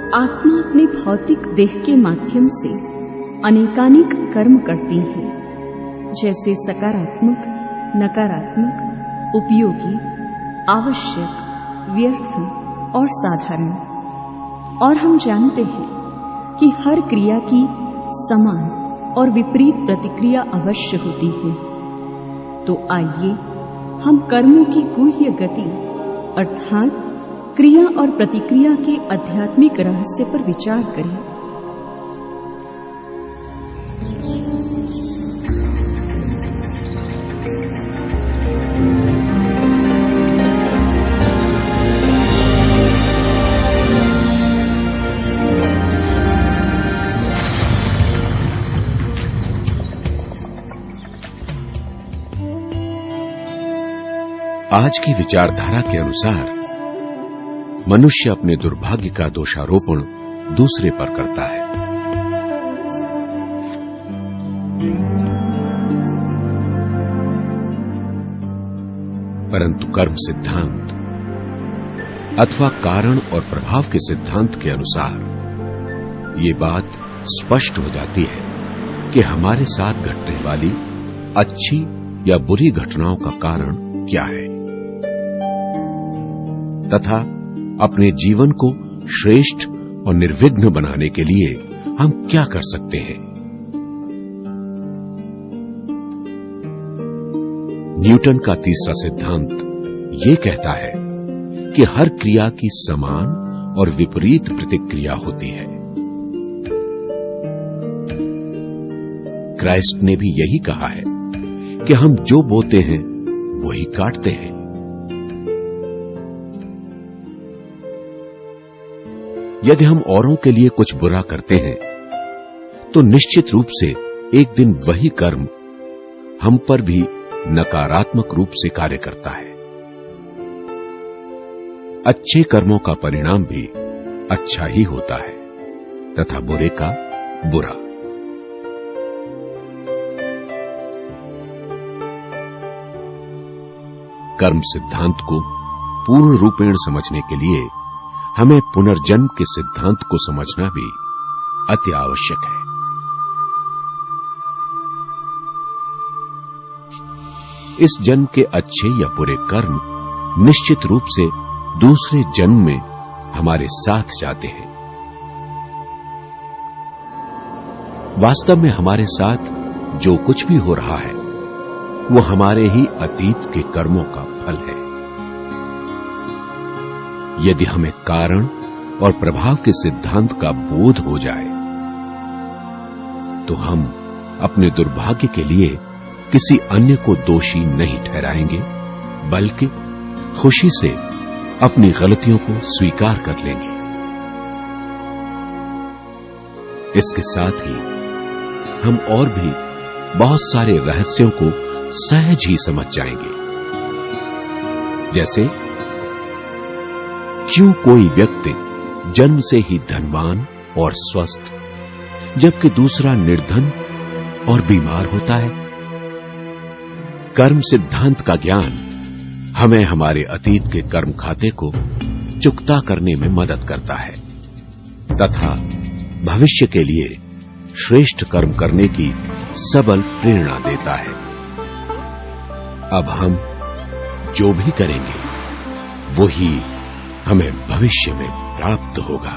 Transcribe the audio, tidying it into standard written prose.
आत्मा अपने भौतिक देह के माध्यम से अनेकानेक कर्म करती है, जैसे सकारात्मक, नकारात्मक, उपयोगी, आवश्यक, व्यर्थ और साधारण। और हम जानते हैं कि हर क्रिया की समान और विपरीत प्रतिक्रिया अवश्य होती है। तो आइए हम कर्मों की गुह्य गति अर्थात क्रिया और प्रतिक्रिया के आध्यात्मिक रहस्य पर विचार करें। आज की विचारधारा के अनुसार मनुष्य अपने दुर्भाग्य का दोषारोपण दूसरे पर करता है। परंतु कर्म सिद्धांत अथवा कारण और प्रभाव के सिद्धांत के अनुसार ये बात स्पष्ट हो जाती है कि हमारे साथ घटने वाली अच्छी या बुरी घटनाओं का कारण क्या है, तथा अपने जीवन को श्रेष्ठ और निर्विघ्न बनाने के लिए हम क्या कर सकते हैं। न्यूटन का तीसरा सिद्धांत ये कहता है कि हर क्रिया की समान और विपरीत प्रतिक्रिया होती है। क्राइस्ट ने भी यही कहा है कि हम जो बोते हैं वही काटते हैं। यदि हम औरों के लिए कुछ बुरा करते हैं तो निश्चित रूप से एक दिन वही कर्म हम पर भी नकारात्मक रूप से कार्य करता है। अच्छे कर्मों का परिणाम भी अच्छा ही होता है तथा बुरे का बुरा। कर्म सिद्धांत को पूर्ण रूपेण समझने के लिए हमें पुनर्जन्म के सिद्धांत को समझना भी अति आवश्यक है। इस जन्म के अच्छे या बुरे कर्म निश्चित रूप से दूसरे जन्म में हमारे साथ जाते हैं। वास्तव में हमारे साथ जो कुछ भी हो रहा है वो हमारे ही अतीत के कर्मों का फल है। यदि हमें कारण और प्रभाव के सिद्धांत का बोध हो जाए तो हम अपने दुर्भाग्य के लिए किसी अन्य को दोषी नहीं ठहराएंगे, बल्कि खुशी से अपनी गलतियों को स्वीकार कर लेंगे। इसके साथ ही हम और भी बहुत सारे रहस्यों को सहज ही समझ जाएंगे। जैसे क्यों कोई व्यक्ति जन्म से ही धनवान और स्वस्थ जबकि दूसरा निर्धन और बीमार होता है। कर्म सिद्धांत का ज्ञान हमें हमारे अतीत के कर्म खाते को चुकता करने में मदद करता है तथा भविष्य के लिए श्रेष्ठ कर्म करने की सबल प्रेरणा देता है। अब हम जो भी करेंगे वही हमें भविष्य में प्राप्त होगा।